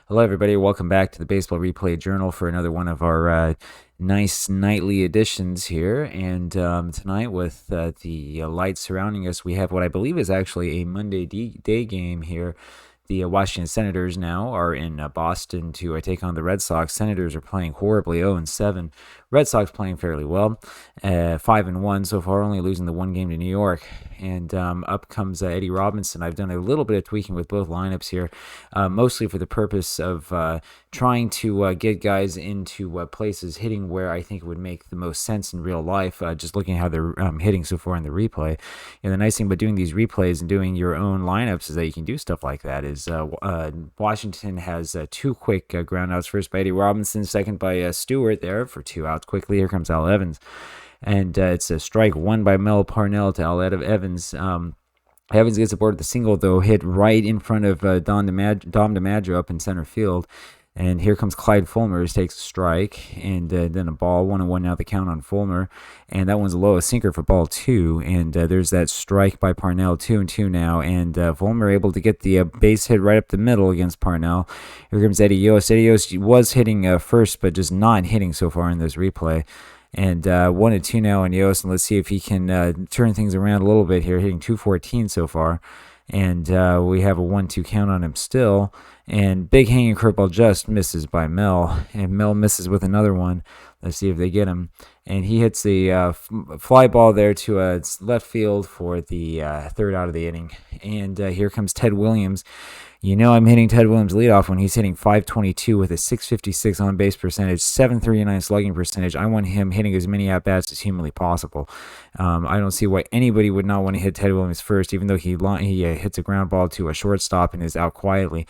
Hello, everybody. Welcome back to the Baseball Replay Journal for another one of our nice nightly editions here. And tonight, with the lights surrounding us, we have what I believe is actually a Monday day game here. The Washington Senators now are in Boston to take on the Red Sox. Senators are playing horribly, 0-7. Red Sox playing fairly well, 5-1 so far, only losing the one game to New York. And up comes Eddie Robinson. I've done a little bit of tweaking with both lineups here, mostly for the purpose of trying to get guys into places hitting where I think it would make the most sense in real life, just looking at how they're hitting so far in the replay. And the nice thing about doing these replays and doing your own lineups is that you can do stuff like that. Washington has two quick ground outs, first by Eddie Robinson, second by Stewart there for 2 outs quickly. Here comes Al Evans. And it's a strike one by Mel Parnell to Al Evans. Evans gets aboard the single, though, hit right in front of Dom DiMaggio up in center field. And here comes Clyde Fulmer, takes a strike, and then a ball, 1-1 now the count on Fulmer. And that one's low, a sinker for ball 2. And there's that strike by Parnell, 2-2 now. And Fulmer able to get the base hit right up the middle against Parnell. Here comes Eddie Yost. Eddie Yost was hitting first, but just not hitting so far in this replay. And 1-2 now on Yost, and let's see if he can turn things around a little bit here, hitting 214 so far. And we have a 1-2 count on him still. And big hanging curveball just misses by Mel. And Mel misses with another one. Let's see if they get him. And he hits the fly ball there to left field for the third out of the inning. And here comes Ted Williams. You know I'm hitting Ted Williams leadoff when he's hitting .522 with a .656 on-base percentage, .739 slugging percentage. I want him hitting as many at-bats as humanly possible. I don't see why anybody would not want to hit Ted Williams first, even though he hits a ground ball to a shortstop and is out quietly.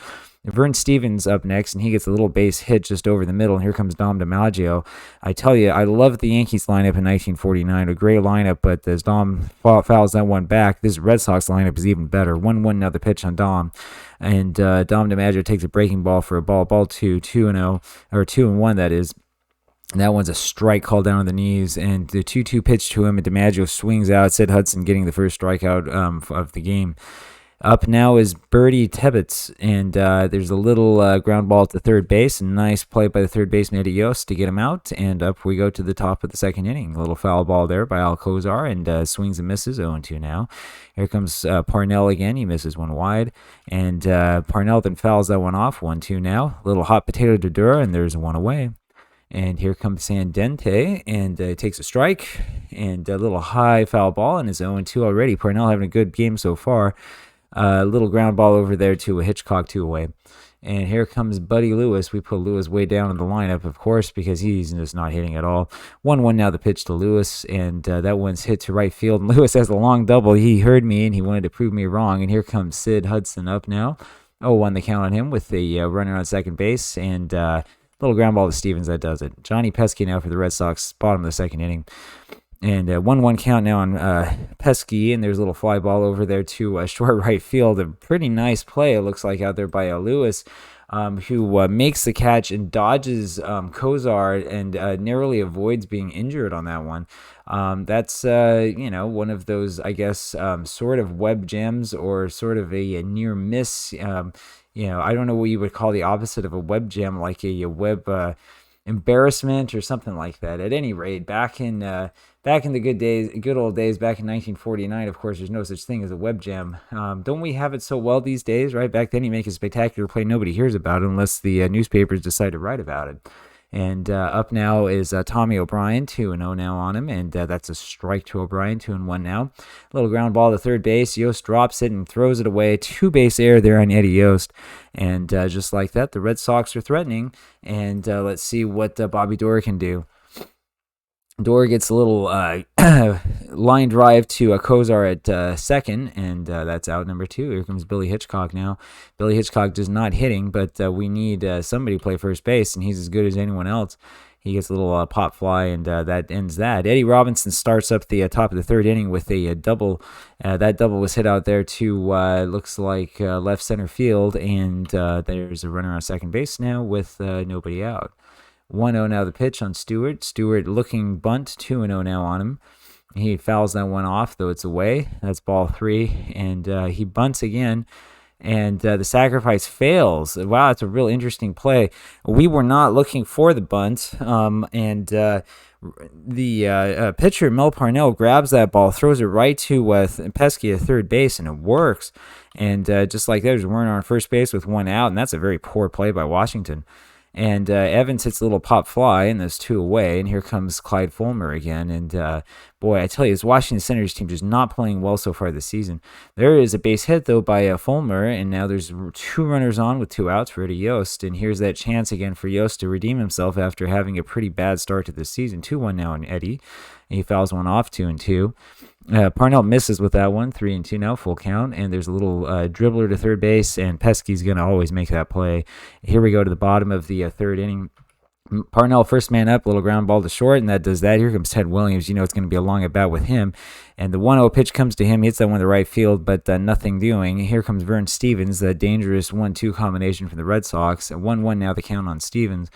Vern Stevens up next, and he gets a little base hit just over the middle, and here comes Dom DiMaggio. I tell you, I loved the Yankees lineup in 1949, a great lineup, but as Dom fouls that one back, this Red Sox lineup is even better. 1-1 now the pitch on Dom, and Dom DiMaggio takes a breaking ball for a ball 2, 2-0, or 2-1 that is. And that one's a strike called down on the knees, and the 2-2 pitch to him, and DiMaggio swings out. Sid Hudson getting the first strikeout of the game. Up now is Birdie Tebbets, and there's a little ground ball to third base. A nice play by the third baseman Eddie Yost to get him out, and up we go to the top of the second inning. A little foul ball there by Alcozar, and swings and misses, 0-2 now. Here comes Parnell again. He misses one wide, and Parnell then fouls that one off, 1-2 now. A little hot potato to Dura, and there's one away. And here comes Sandente, and takes a strike, and a little high foul ball, and it's 0-2 already. Parnell having a good game so far. Little ground ball over there to a Hitchcock, 2 away. And here comes Buddy Lewis. We put Lewis way down in the lineup, of course, because he's just not hitting at all. 1-1 now the pitch to Lewis, and that one's hit to right field. And Lewis has a long double. He heard me, and he wanted to prove me wrong. And here comes Sid Hudson up now. 0-1 the count on him with the runner on second base, and little ground ball to Stevens, that does it. Johnny Pesky now for the Red Sox, bottom of the second inning. And 1-1 count now on Pesky, and there's a little fly ball over there to short right field. A pretty nice play, it looks like, out there by Lewis, who makes the catch and dodges Kozar and narrowly avoids being injured on that one. That's, one of those, I guess, sort of web gems or sort of a near miss. I don't know what you would call the opposite of a web gem, like a web embarrassment or something like that. At any rate, back in the good old days, back in 1949, of course, there's no such thing as a web jam. Don't we have it so well these days, right? Back then, you make a spectacular play, nobody hears about it unless the newspapers decide to write about it. And up now is Tommy O'Brien, 2-0 now on him, and that's a strike to O'Brien, 2-1 now. Little ground ball to third base. Yost drops it and throws it away. 2-base error there on Eddie Yost. And just like that, the Red Sox are threatening. And let's see what Bobby Doerr can do. Doerr gets a little line drive to Kozar at second, and that's out number 2. Here comes Billy Hitchcock now. Billy Hitchcock does not hitting, but we need somebody to play first base, and he's as good as anyone else. He gets a little pop fly, and that ends that. Eddie Robinson starts up the top of the third inning with a double. That double was hit out there to, looks like, left center field, and there's a runner on second base now with nobody out. 1-0 now the pitch on Stewart. Stewart looking bunt, 2-0 now on him. He fouls that one off, though it's away. That's ball 3, and he bunts again. and the sacrifice fails. Wow, that's a real interesting play. We were not looking for the bunt, and the pitcher, Mel Parnell, grabs that ball, throws it right to Pesky at third base, and it works. And just like that, there's Werner on first base with one out, and that's a very poor play by Washington. And Evans hits a little pop fly, and there's two away. And here comes Clyde Fulmer again. And boy, I tell you, this Washington Senators team just not playing well so far this season. There is a base hit, though, by Fulmer, and now there's two runners on with two outs for Eddie Yost. And here's that chance again for Yost to redeem himself after having a pretty bad start to the season. 2-1 now on Eddie. And he fouls one off, 2-2. Parnell misses with that one, 3-2 now, full count, and there's a little dribbler to third base, and Pesky's going to always make that play. Here we go to the bottom of the third inning. Parnell, first man up, little ground ball to short, and that does that. Here comes Ted Williams. You know it's going to be a long at bat with him. And the 1-0 pitch comes to him. He hits that one to right field, but nothing doing. Here comes Vern Stevens, the dangerous 1-2 combination for the Red Sox. 1-1 now the count on Stevens.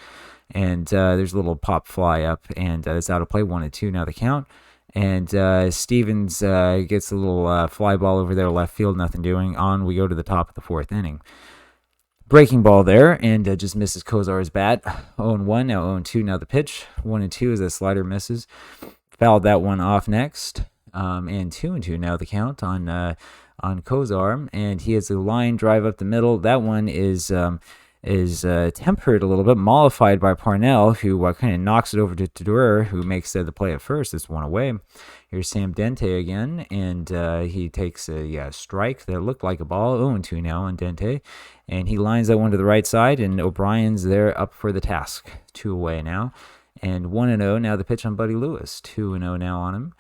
And there's a little pop fly up, and it's out of play, 1-2 now the count. And Stevens gets a little fly ball over there left field, nothing doing. On we go to the top of the fourth inning. Breaking ball there, and just misses Kozar's bat. 0-1, now 0-2, now the pitch. 1-2 as the slider misses. Fouled that one off next. And 2-2 now the count on Kozar. And he has a line drive up the middle. That one is tempered a little bit, mollified by Parnell, who kind of knocks it over to Durer, who makes the play at first. It's one away. Here's Sam Dente again, and he takes a strike that looked like a ball. 0-2 now on Dente, and he lines that one to the right side, and O'Brien's there up for the task. 2 away now, and 1-0 now the pitch on Buddy Lewis. 2-0 now on him.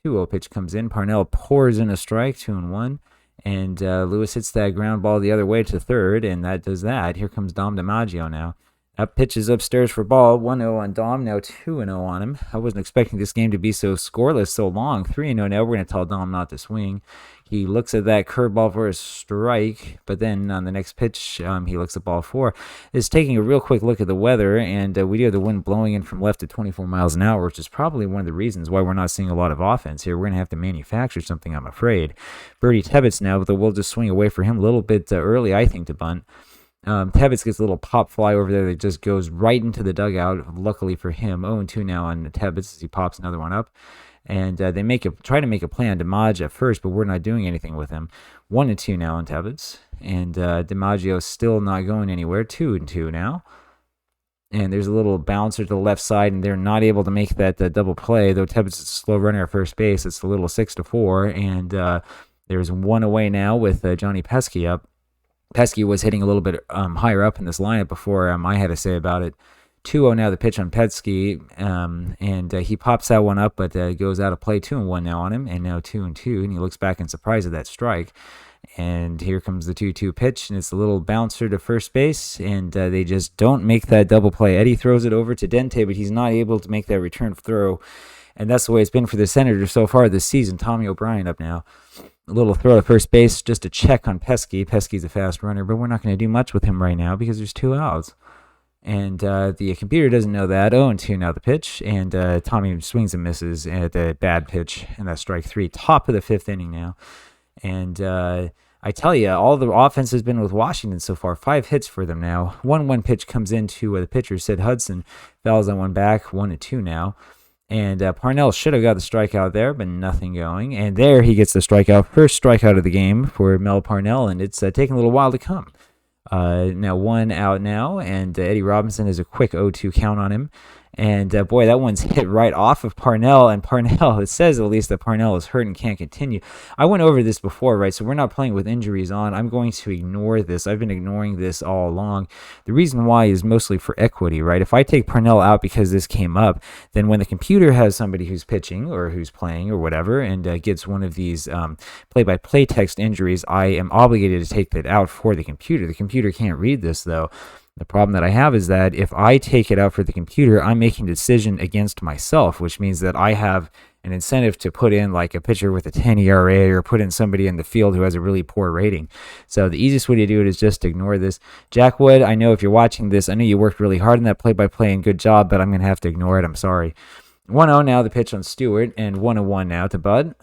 2-0 pitch comes in. Parnell pours in a strike. 2-1. And Lewis hits that ground ball the other way to third, and that does that. Here comes Dom DiMaggio now. That pitch is upstairs for ball. 1-0 on Dom, now 2-0 on him. I wasn't expecting this game to be so scoreless so long. 3-0 now. We're going to tell Dom not to swing. He looks at that curveball for a strike, but then on the next pitch, he looks at ball 4. Is taking a real quick look at the weather, and we do have the wind blowing in from left at 24 miles an hour, which is probably one of the reasons why we're not seeing a lot of offense here. We're going to have to manufacture something, I'm afraid. Birdie Tebbets now, but we'll just swing away for him a little bit early, I think, to bunt. Tebbets gets a little pop fly over there that just goes right into the dugout, luckily for him. 0-2 now on Tebbets as he pops another one up. And they try to make a play on DiMaggio at first, but we're not doing anything with him. 1-2 now on Tebbets. And DiMaggio still not going anywhere. 2-2 now. And there's a little bouncer to the left side, and they're not able to make that double play, though Tebbets is a slow runner at first base. It's a little 6-4, and there's one away now with Johnny Pesky up. Pesky was hitting a little bit higher up in this lineup before I had to say about it. 2-0 now the pitch on Pesky, and he pops that one up, but goes out of play. 2-1 now on him, and now 2-2, and he looks back in surprise at that strike. And here comes the 2-2 pitch, and it's a little bouncer to first base, and they just don't make that double play. Eddie throws it over to Dente, but he's not able to make that return throw, and that's the way it's been for the Senators so far this season. Tommy O'Brien up now. A little throw to first base just to check on Pesky. Pesky's a fast runner, but we're not going to do much with him right now because there's 2 outs. And the computer doesn't know that. 0-2 now the pitch, and Tommy swings and misses at the bad pitch, and that's strike 3. Top of the 5th inning now. And I tell you, all the offense has been with Washington so far. 5 hits for them now. 1-1 pitch comes into the pitcher, Sid Hudson. Fouls that one back. 1-2 now. And Parnell should have got the strikeout there, but nothing going. And there he gets the strikeout. First strikeout of the game for Mel Parnell, and it's taking a little while to come. Now 1 out now, and Eddie Robinson has a quick 0-2 count on him. And boy, that one's hit right off of Parnell, and Parnell, it says at least that Parnell is hurt and can't continue. I went over this before, right? So we're not playing with injuries on. I'm going to ignore this. I've been ignoring this all along. The reason why is mostly for equity, right? If I take Parnell out because this came up, then when the computer has somebody who's pitching or who's playing or whatever and gets one of these play-by-play text injuries, I am obligated to take that out for the computer. The computer can't read this, though. The problem that I have is that if I take it out for the computer, I'm making a decision against myself, which means that I have an incentive to put in like a pitcher with a 10 ERA or put in somebody in the field who has a really poor rating. So the easiest way to do it is just ignore this. Jack Wood, I know if you're watching this, I know you worked really hard on that play-by-play and good job, but I'm going to have to ignore it. I'm sorry. 1-0 now the pitch on Stewart, and 1-1 now to Bud.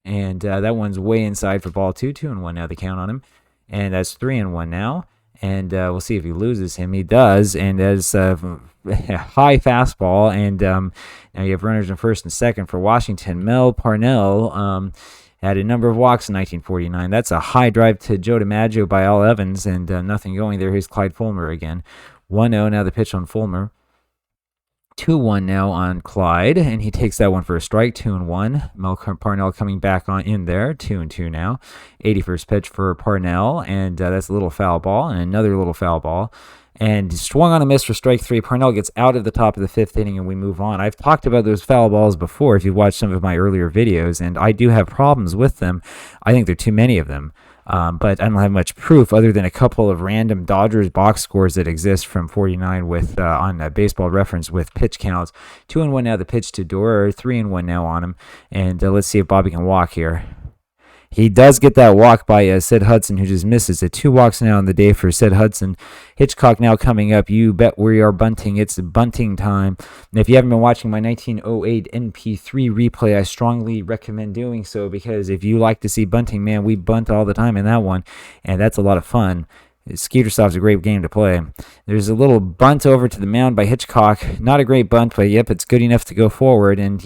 And that one's way inside for ball 2. 2-1 now the count on him. and that's 3-1 now. And we'll see if he loses him. He does, and as a high fastball, and now you have runners in first and second for Washington. Mel Parnell had a number of walks in 1949. That's a high drive to Joe DiMaggio by Al Evans, and nothing going there. Here's Clyde Fulmer again. 1-0 now the pitch on Fulmer. 2-1 now on Clyde, and he takes that one for a strike. 2-1. Mel Parnell coming back on in there. 2-2 now. 81st pitch for Parnell, and that's a little foul ball, and another little foul ball. And swung on a miss for strike 3. Parnell gets out of the top of the 5th inning, and we move on. I've talked about those foul balls before if you've watched some of my earlier videos, and I do have problems with them. I think there are too many of them. But I don't have much proof other than a couple of random Dodgers box scores that exist from 49 with on Baseball Reference with pitch counts. 2-1 now the pitch to Doerr, 3-1 now on him. And let's see if Bobby can walk here. He does get that walk by Sid Hudson, who just misses it. 2 walks now on the day for Sid Hudson. Hitchcock now coming up. You bet we are bunting. It's bunting time. And if you haven't been watching my 1908 NP3 replay, I strongly recommend doing so, because if you like to see bunting, man, we bunt all the time in that one, and that's a lot of fun. Skeetersoft's a great game to play. There's a little bunt over to the mound by Hitchcock. Not a great bunt, but yep, it's good enough to go forward. And,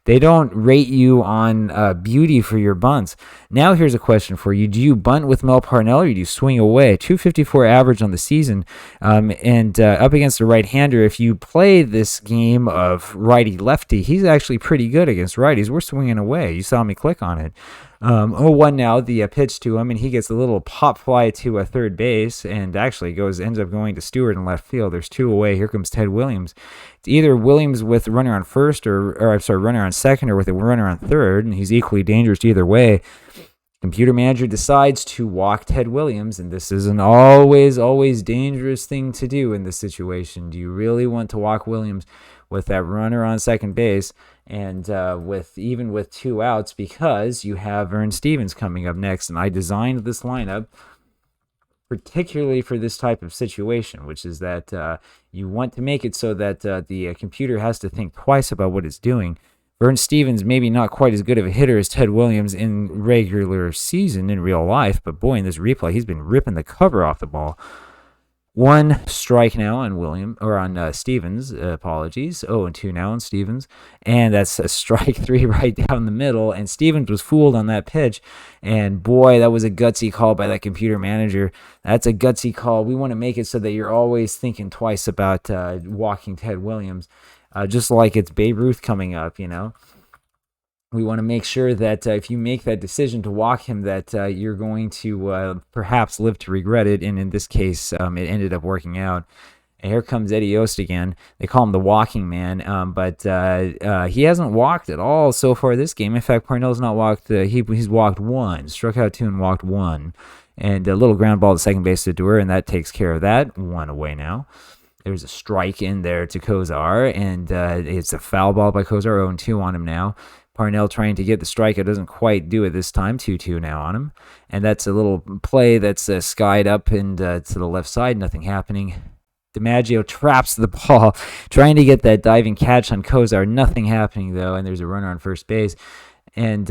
they don't rate you on beauty for your bunts. Now here's a question for you. Do you bunt with Mel Parnell, or do you swing away? 254 average on the season. And up against a right-hander, if you play this game of righty-lefty, he's actually pretty good against righties. We're swinging away. You saw me click on it. 0-1 now, the pitch to him, and he gets a little pop fly to a third base, and actually ends up going to Stewart in left field. There's 2 away. Here comes Ted Williams. It's either Williams with a runner on first, or runner on second, or with a runner on third, and he's equally dangerous either way. Computer manager decides to walk Ted Williams, and this is an always dangerous thing to do in this situation. Do you really want to walk Williams with that runner on second base, and with 2 outs, because you have Vern Stevens coming up next? And I designed this lineup particularly for this type of situation, which is that you want to make it so that the computer has to think twice about what it's doing. Vern Stevens maybe not quite as good of a hitter as Ted Williams in regular season in real life, but boy, in this replay, he's been ripping the cover off the ball. 1 strike now on Stevens. Apologies. 0-2 now on Stevens, and that's a strike 3 right down the middle. And Stevens was fooled on that pitch, and boy, that was a gutsy call by that computer manager. That's a gutsy call. We want to make it so that you're always thinking twice about walking Ted Williams, just like it's Babe Ruth coming up. We want to make sure that if you make that decision to walk him, that you're going to perhaps live to regret it. And in this case, it ended up working out. And here comes Eddie Yost again. They call him the walking man, but he hasn't walked at all so far this game. In fact, Parnell's not walked. He's walked 1, struck out 2, and walked 1. And a little ground ball to second base to Doerr, and that takes care of that. 1 away now. There's a strike in there to Kozar, and it's a foul ball by Kozar. 0-2 on him now. Parnell trying to get the strike. It doesn't quite do it this time. 2-2 now on him. And that's a little play that's skied up and to the left side. Nothing happening. DiMaggio traps the ball, trying to get that diving catch on Kozar. Nothing happening, though. And there's a runner on first base. And,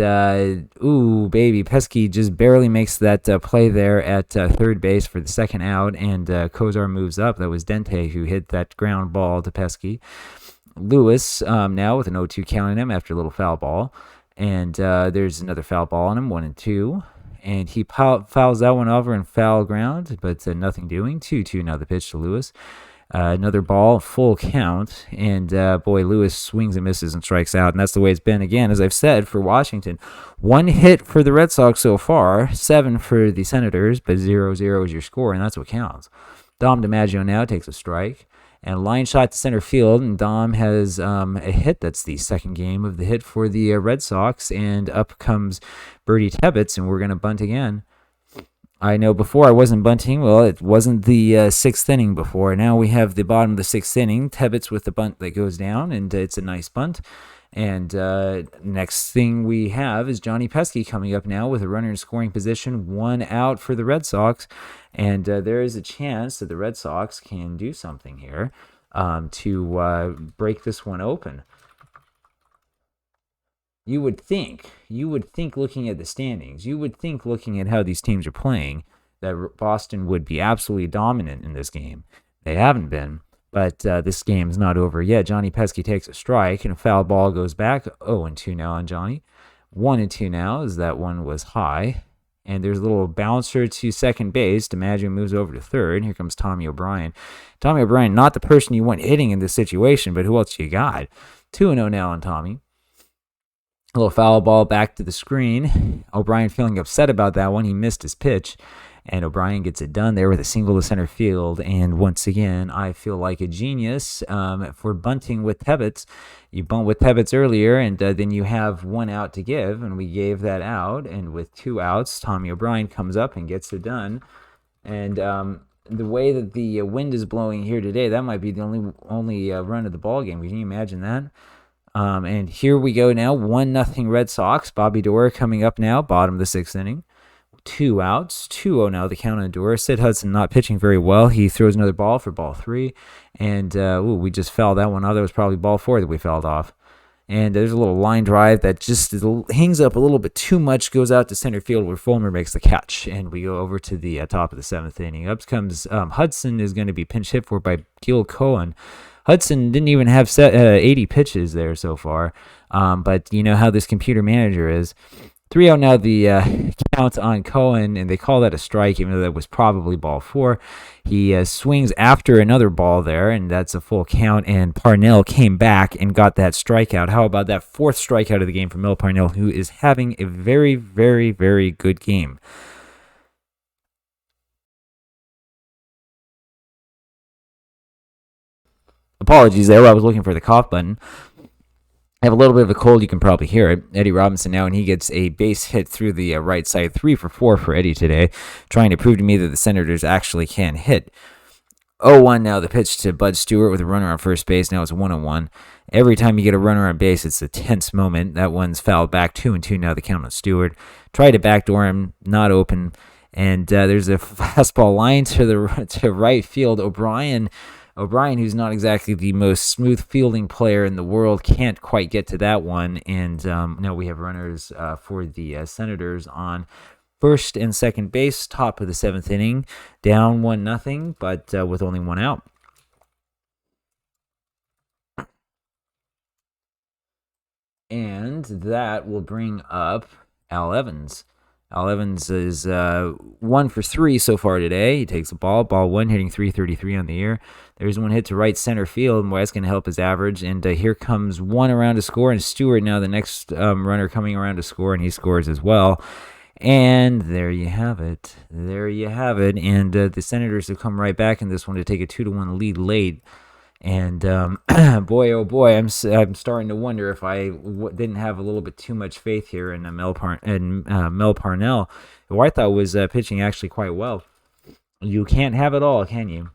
ooh, baby, Pesky just barely makes that play there at third base for the second out. And Kozar moves up. That was Dente who hit that ground ball to Pesky. Lewis now with an 0-2 count on him after a little foul ball. And there's another foul ball on him, 1-2. And he fouls that one over in foul ground, but nothing doing. 2-2 now the pitch to Lewis. Another ball, full count. And boy, Lewis swings and misses and strikes out. And that's the way it's been again, as I've said, for Washington. 1 hit for the Red Sox so far, 7 for the Senators, but 0-0 is your score, and that's what counts. Dom DiMaggio now takes a strike. And line shot to center field, and Dom has a hit. That's the second game of the hit for the Red Sox, and up comes Bertie Tebbetts, and we're going to bunt again. I know before I wasn't bunting. Well, it wasn't the 6th inning before. Now we have the bottom of the 6th inning. Tebbetts with the bunt that goes down, and it's a nice bunt. And next thing we have is Johnny Pesky coming up now with a runner in scoring position, 1 out for the Red Sox. And there is a chance that the Red Sox can do something here to break this one open. You would think looking at the standings, you would think looking at how these teams are playing, that Boston would be absolutely dominant in this game. They haven't been, but this game's not over yet. Johnny Pesky takes a strike, and a foul ball goes back. 0-2 now on Johnny. 1-2 now, as that one was high. And there's a little bouncer to second base. DiMaggio moves over to third. Here comes Tommy O'Brien. Tommy O'Brien, not the person you want hitting in this situation, but who else you got? 2-0 now on Tommy. A little foul ball back to the screen. O'Brien feeling upset about that one. He missed his pitch. And O'Brien gets it done there with a single to center field. And once again, I feel like a genius for bunting with Tebbets. You bunt with Tebbets earlier, and then you have one out to give, and we gave that out. And with 2 outs, Tommy O'Brien comes up and gets it done. And the way that the wind is blowing here today, that might be the only run of the ball game. Can you imagine that? And here we go now, 1-0 Red Sox. Bobby Doerr coming up now, bottom of the 6th inning. 2 outs, 2-0 now, the count on Doerr. Sid Hudson not pitching very well. He throws another ball for ball 3. And we just fouled that one off. That was probably ball 4 that we fouled off. And there's a little line drive that just hangs up a little bit too much, goes out to center field where Fulmer makes the catch. And we go over to the top of the 7th inning. Up comes Hudson, is going to be pinch hit for by Gil Cohen. Hudson didn't even have 80 pitches there so far. But you know how this computer manager is. 3-0 now, the count on Cohen, and they call that a strike, even though that was probably ball 4. He swings after another ball there, and that's a full count, and Parnell came back and got that strikeout. How about that 4th strikeout of the game for Mel Parnell, who is having a very, very, very good game. Apologies there, I was looking for the cough button. I have a little bit of a cold, you can probably hear it. Eddie Robinson now, and he gets a base hit through the right side. 3 for 4 for Eddie today, trying to prove to me that the Senators actually can hit. 0-1 now, the pitch to Bud Stewart with a runner on first base. Now it's 1-1. Every time you get a runner on base, it's a tense moment. That one's fouled back. 2-2 now, the count on Stewart. Tried to backdoor him, not open. And there's a fastball line to right field. O'Brien, who's not exactly the most smooth fielding player in the world, can't quite get to that one. And now we have runners for the Senators on first and second base, top of the 7th inning, down 1-0, but with only 1 out. And that will bring up Al Evans. Al Evans is 1 for 3 so far today. He takes the ball 1, hitting .333 on the year. There's one hit to right center field, and that's going to help his average. And here comes one around to score, and Stewart now the next runner coming around to score, and he scores as well. And there you have it. And the Senators have come right back in this one to take a 2-1 lead late. And boy, oh boy, I'm starting to wonder if I didn't have a little bit too much faith here in Mel Parnell, who I thought was pitching actually quite well. You can't have it all, can you?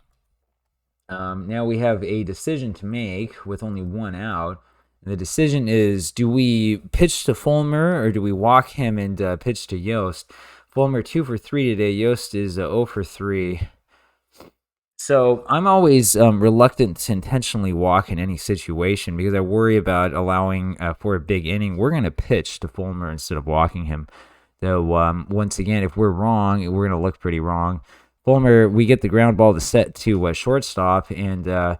Now we have a decision to make with only 1 out. The decision is, do we pitch to Fulmer or do we walk him and pitch to Yost? Fulmer 2 for 3 today. Yost is 0 for 3. So I'm always reluctant to intentionally walk in any situation because I worry about allowing for a big inning. We're going to pitch to Fulmer instead of walking him. Though, once again, if we're wrong, we're going to look pretty wrong. Fulmer, we get the ground ball to set to shortstop, and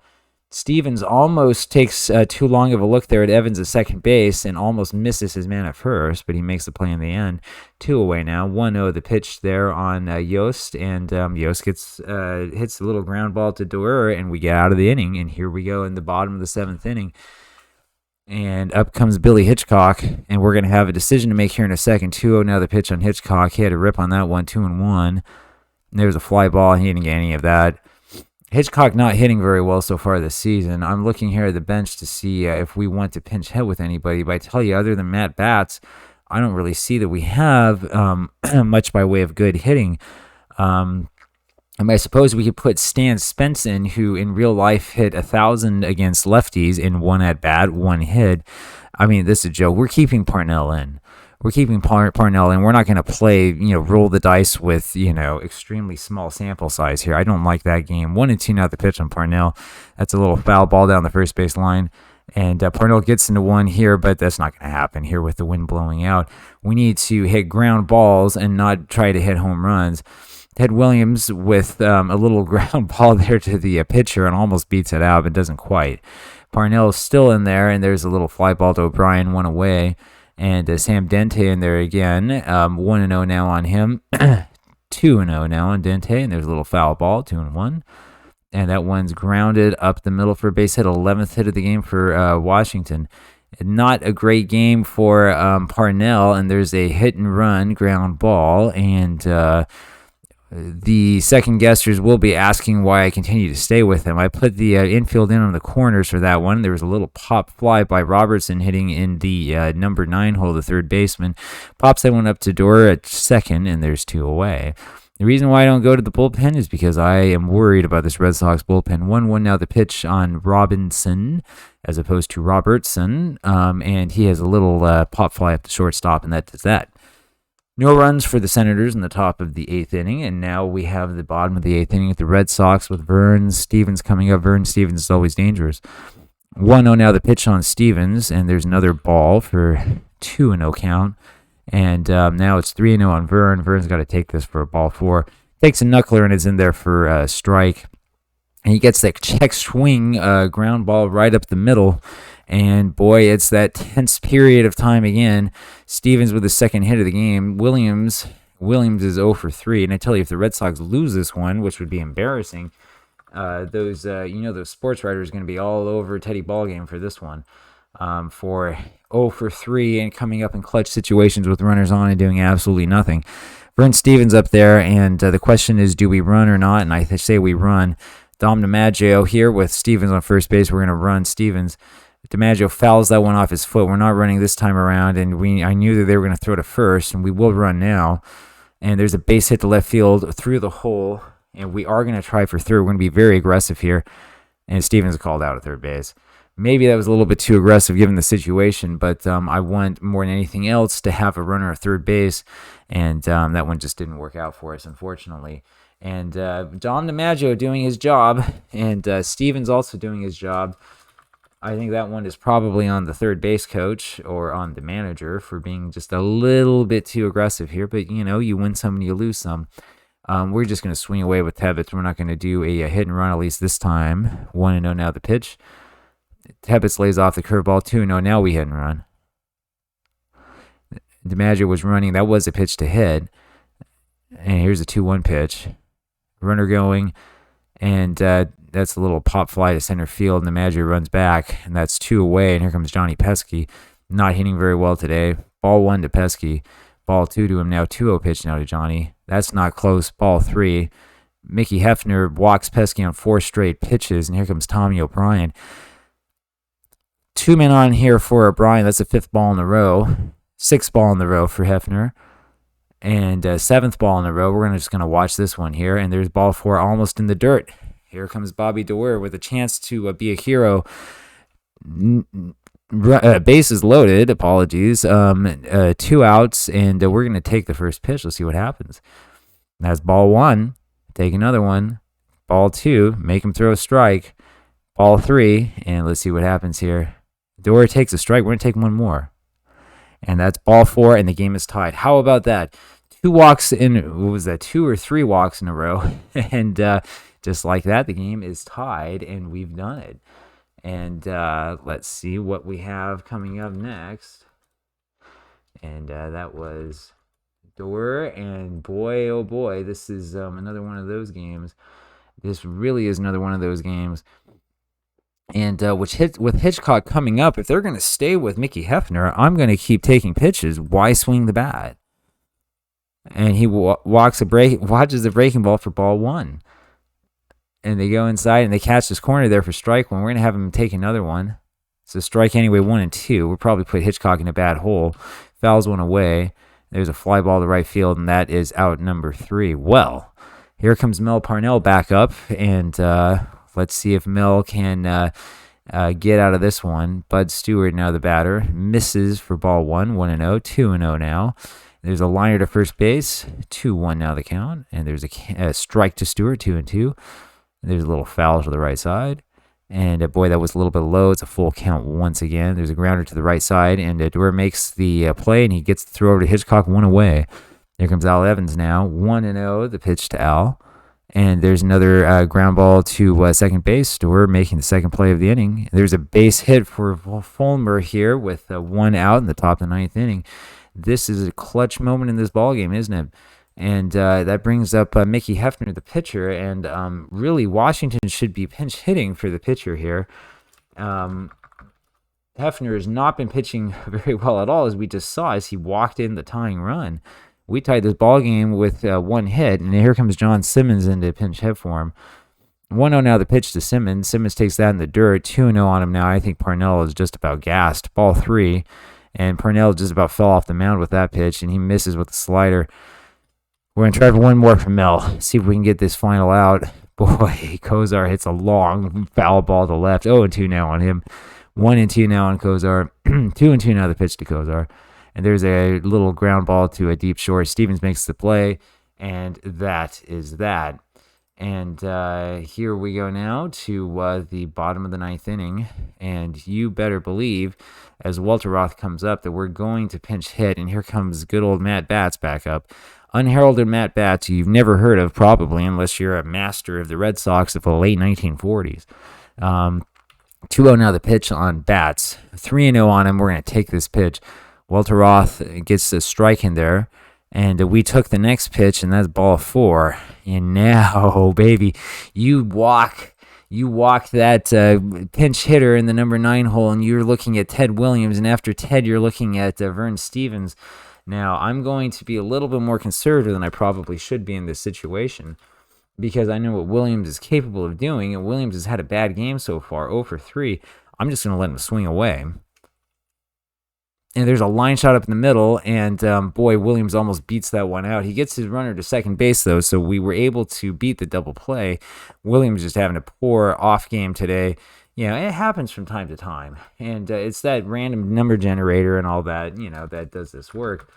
Stevens almost takes too long of a look there at Evans at second base and almost misses his man at first, but he makes the play in the end. 2 away now. 1-0 the pitch there on Yost, and Yost hits a little ground ball to Doerr, and we get out of the inning, and here we go in the bottom of the 7th inning. And up comes Billy Hitchcock, and we're going to have a decision to make here in a second. 2-0 now the pitch on Hitchcock. He had a rip on that one, 2-1. There's a fly ball. He didn't get any of that. Hitchcock not hitting very well so far this season. I'm looking here at the bench to see if we want to pinch hit with anybody. But I tell you, other than Matt Batts, I don't really see that we have much by way of good hitting. And I suppose we could put Stan Spence in, who in real life hit 1,000 against lefties in 1 at-bat, 1 hit. I mean, this is a joke. We're keeping Parnell in. We're keeping Parnell in. We're not going to play, roll the dice with, extremely small sample size here. I don't like that game. 1-2 now the pitch on Parnell. That's a little foul ball down the first base line. And Parnell gets into one here, but that's not going to happen here with the wind blowing out. We need to hit ground balls and not try to hit home runs. Ted Williams with a little ground ball there to the pitcher and almost beats it out, but doesn't quite. Parnell's still in there, and there's a little fly ball to O'Brien, one away. And Sam Dente in there again, 1-0 now on him. 2-0 now on Dente, and there's a little foul ball, 2-1. And that one's grounded up the middle for a base hit, 11th hit of the game for Washington. Not a great game for Parnell, and there's a hit and run ground ball, and the second guessers will be asking why I continue to stay with him. I put the infield in on the corners for that one. There was a little pop fly by Robertson hitting in the number 9 hole, the third baseman. Pops that one up to Door at second, and there's 2 away. The reason why I don't go to the bullpen is because I am worried about this Red Sox bullpen. 1-1 now the pitch on Robinson as opposed to Robertson, and he has a little pop fly up the shortstop, and that does that. No runs for the Senators in the top of the 8th inning, and now we have the bottom of the 8th inning with the Red Sox with Vern Stevens coming up. Vern Stevens is always dangerous. 1-0 now the pitch on Stevens, and there's another ball for 2-0 count. And now it's 3-0 on Vern. Vern's got to take this for a ball 4. Takes a knuckler and is in there for a strike. And he gets that check swing ground ball right up the middle. And boy, it's that tense period of time again. Stevens with the second hit of the game. Williams is 0 for 3. And I tell you, if the Red Sox lose this one, which would be embarrassing, those sports writers are going to be all over Teddy Ballgame for this one. For 0 for 3 and coming up in clutch situations with runners on and doing absolutely nothing. Vern Stevens up there, and the question is, do we run or not? And I say we run. Dom DiMaggio here with Stevens on first base. We're going to run Stevens. DiMaggio fouls that one off his foot. We're not running this time around, and I knew that they were going to throw to first, and we will run now. And there's a base hit to left field through the hole, and we are going to try for third. We're going to be very aggressive here, and Stevens called out at third base. Maybe that was a little bit too aggressive given the situation, but I want more than anything else to have a runner at third base, and that one just didn't work out for us, unfortunately. And Dom DiMaggio doing his job, and Stevens also doing his job. I think that one is probably on the third base coach or on the manager for being just a little bit too aggressive here, but you win some and you lose some. We're just going to swing away with Tebbets. We're not going to do a hit and run, at least this time. 1-0 now the pitch. Tebbets lays off the curveball. 2-0. Now we hit and run. DiMaggio was running. That was a pitch to hit. And here's a 2-1 pitch. Runner going. And that's a little pop fly to center field. And DiMaggio runs back. And that's 2 away. And here comes Johnny Pesky. Not hitting very well today. Ball 1 to Pesky. Ball 2 to him now. 2-0 pitch now to Johnny. That's not close. Ball 3. Mickey Hefner walks Pesky on 4 straight pitches. And here comes Tommy O'Brien. 2 men on here for O'Brien. That's the 5th ball in a row. 6th ball in a row for Hefner. And 7th ball in a row. We're just going to watch this one here. And there's ball 4 almost in the dirt. Here comes Bobby Doerr with a chance to be a hero. Bases loaded. Apologies. 2 outs. And we're going to take the first pitch. Let's see what happens. That's ball 1. Take another one. Ball 2. Make him throw a strike. Ball 3. And let's see what happens here. Doerr takes a strike. We're going to take one more. And that's ball 4, and the game is tied. How about that? 2 walks in, what was that, 2 or 3 walks in a row. And just like that, the game is tied, and we've done it. And let's see what we have coming up next. And that was Doerr, and boy, oh boy, this is another one of those games. This really is another one of those games. And with Hitchcock coming up, if they're going to stay with Mickey Hefner, I'm going to keep taking pitches. Why swing the bat? And he watches the breaking ball for ball 1. And they go inside and they catch this corner there for strike 1. We're going to have him take another one. So strike anyway, 1 and 2. We'll probably put Hitchcock in a bad hole. Fouls one away. There's a fly ball to right field, and that is out number 3. Well, here comes Mel Parnell back up, and let's see if Mel can get out of this one. Bud Stewart now the batter. Misses for ball 1, 1-0, 2-0 now. There's a liner to first base, 2-1 now the count. And there's a strike to Stewart, 2-2. There's a little foul to the right side. And boy, that was a little bit low. It's a full count once again. There's a grounder to the right side. And Doerr makes the play, and he gets the throw over to Hitchcock, 1 away. Here comes Al Evans now. 1-0, the pitch to Al. And there's another ground ball to second base. Storer making the second play of the inning. There's a base hit for Fulmer here with one out in the top of the ninth inning. This is a clutch moment in this ballgame, isn't it? And that brings up Mickey Hefner, the pitcher. And really, Washington should be pinch hitting for the pitcher here. Hefner has not been pitching very well at all, as we just saw, as he walked in the tying run. We tied this ball game with one hit, and here comes John Simmons into pinch hit for him. 1-0 now, the pitch to Simmons. Simmons takes that in the dirt. 2-0 on him now. I think Parnell is just about gassed. Ball 3, and Parnell just about fell off the mound with that pitch, and he misses with the slider. We're going to try for one more from Mel. See if we can get this final out. Boy, Kozar hits a long foul ball to left. 0-2 now on him. 1-2 now on Kozar. 2-2 now the pitch to Kozar. And there's a little ground ball to a deep short. Stevens makes the play, and that is that. And here we go now to the bottom of the ninth inning. And you better believe, as Walter Roth comes up, that we're going to pinch hit. And here comes good old Matt Batts back up. Unheralded Matt Batts, you've never heard of probably, unless you're a master of the Red Sox of the late 1940s. 2-0 now the pitch on Batts. 3-0 on him. We're going to take this pitch. Walter Roth gets a strike in there, and we took the next pitch, and that's ball 4. And now, baby, you walk that pinch hitter in the number 9 hole, and you're looking at Ted Williams, and after Ted, you're looking at Vern Stevens. Now, I'm going to be a little bit more conservative than I probably should be in this situation, because I know what Williams is capable of doing, and Williams has had a bad game so far, 0 for 3. I'm just going to let him swing away. And there's a line shot up in the middle, and boy, Williams almost beats that one out. He gets his runner to second base, though, so we were able to beat the double play. Williams just having a poor off game today. It happens from time to time, and it's that random number generator and all that, that does this work.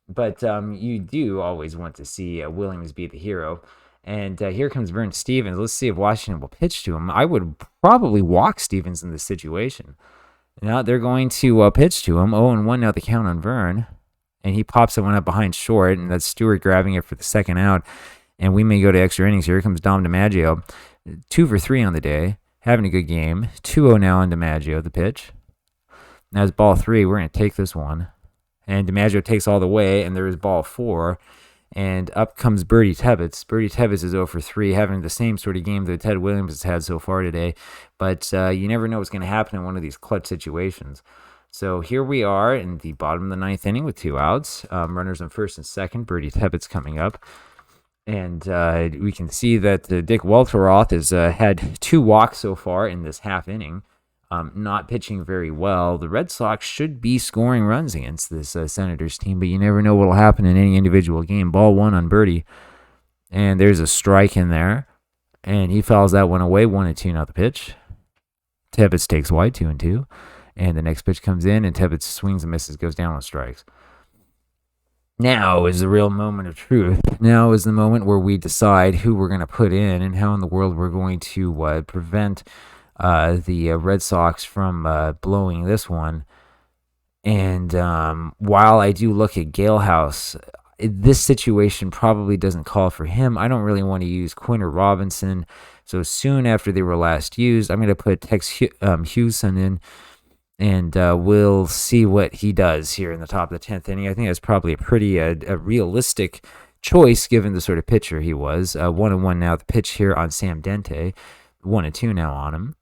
But you do always want to see Williams be the hero. And here comes Vern Stevens. Let's see if Washington will pitch to him. I would probably walk Stevens in this situation. Now they're going to pitch to him. 0-1 now the count on Vern. And he pops that one up behind short, and that's Stewart grabbing it for the second out. And we may go to extra innings. Here comes Dom DiMaggio. 2 for 3 on the day. Having a good game. 2-0 now on DiMaggio, the pitch. Now it's ball 3. We're going to take this one. And DiMaggio takes all the way, and there is ball 4. And up comes Bertie Tebbetts. Bertie Tebbetts is 0 for 3, having the same sort of game that Ted Williams has had so far today. But you never know what's going to happen in one of these clutch situations. So here we are in the bottom of the ninth inning with 2 outs. Runners on first and second. Bertie Tebbetts coming up. And we can see that Dick Walteroth has had 2 walks so far in this half inning. Not pitching very well. The Red Sox should be scoring runs against this Senators team, but you never know what will happen in any individual game. Ball 1 on Bertie, and there's a strike in there, and he fouls that one away. 1-2 now the pitch. Tebbetts takes wide, 2-2, and the next pitch comes in, and Tebbetts swings and misses, goes down on strikes. Now is the real moment of truth. Now is the moment where we decide who we're going to put in and how in the world we're going to prevent the Red Sox from blowing this one. And while I do look at Galehouse, this situation probably doesn't call for him. I don't really want to use Quinn or Robinson. So soon after they were last used, I'm going to put Tex Hewson in, and we'll see what he does here in the top of the 10th inning. I think that's probably a pretty a realistic choice given the sort of pitcher he was. 1-1 now the pitch here on Sam Dente. 1-2 now on him.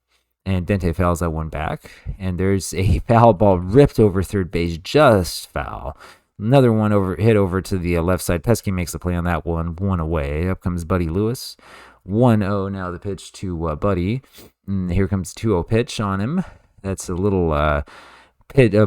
And Dente fouls that one back. And there's a foul ball ripped over third base, just foul. Another one hit over to the left side. Pesky makes the play on that one away. Up comes Buddy Lewis. 1-0 now the pitch to Buddy. And here comes the 2-0 pitch on him. That's a little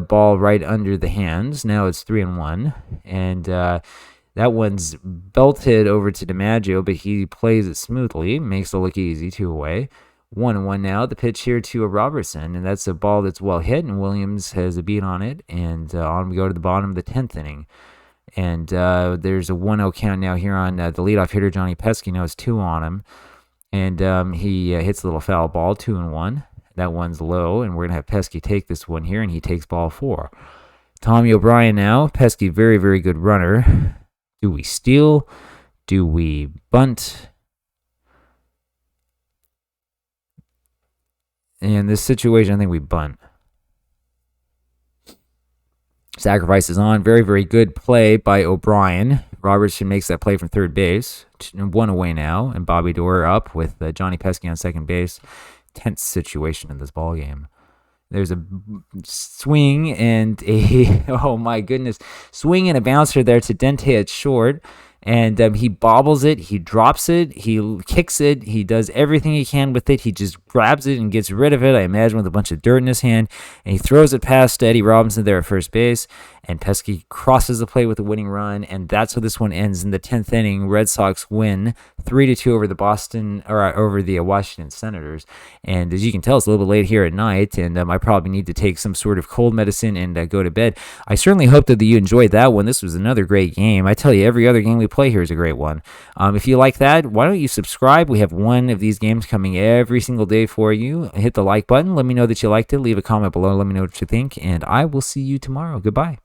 ball right under the hands. Now it's 3-1. And that one's belted over to DiMaggio, but he plays it smoothly. Makes it look easy. 2 away. 1-1 now. The pitch here to Robertson, and that's a ball that's well hit, and Williams has a beat on it, and on we go to the bottom of the 10th inning. And there's a 1-0 count now here on the leadoff hitter, Johnny Pesky. Now it's 2 on him, and he hits a little foul ball, 2-1. That one's low, and we're going to have Pesky take this one here, and he takes ball 4. Tommy O'Brien now. Pesky, very, very good runner. Do we steal? Do we bunt? In this situation, I think we bunt. Sacrifice is on. Very, very good play by O'Brien. Robertson makes that play from third base. 1 away now, and Bobby Doerr up with Johnny Pesky on second base. Tense situation in this ball game. There's a swing and a, oh my goodness, swing and a bouncer there to Dente at short. And he bobbles it, he drops it, he kicks it, he does everything he can with it. He just grabs it and gets rid of it, I imagine with a bunch of dirt in his hand. And he throws it past Eddie Robinson there at first base. And Pesky crosses the plate with a winning run. And that's how this one ends in the 10th inning. Red Sox win 3-2 over the Washington Senators. And as you can tell, it's a little bit late here at night. And I probably need to take some sort of cold medicine and go to bed. I certainly hope that you enjoyed that one. This was another great game. I tell you, every other game we play here is a great one. If you like that, why don't you subscribe? We have one of these games coming every single day for you. Hit the like button. Let me know that you liked it. Leave a comment below. Let me know what you think. And I will see you tomorrow. Goodbye.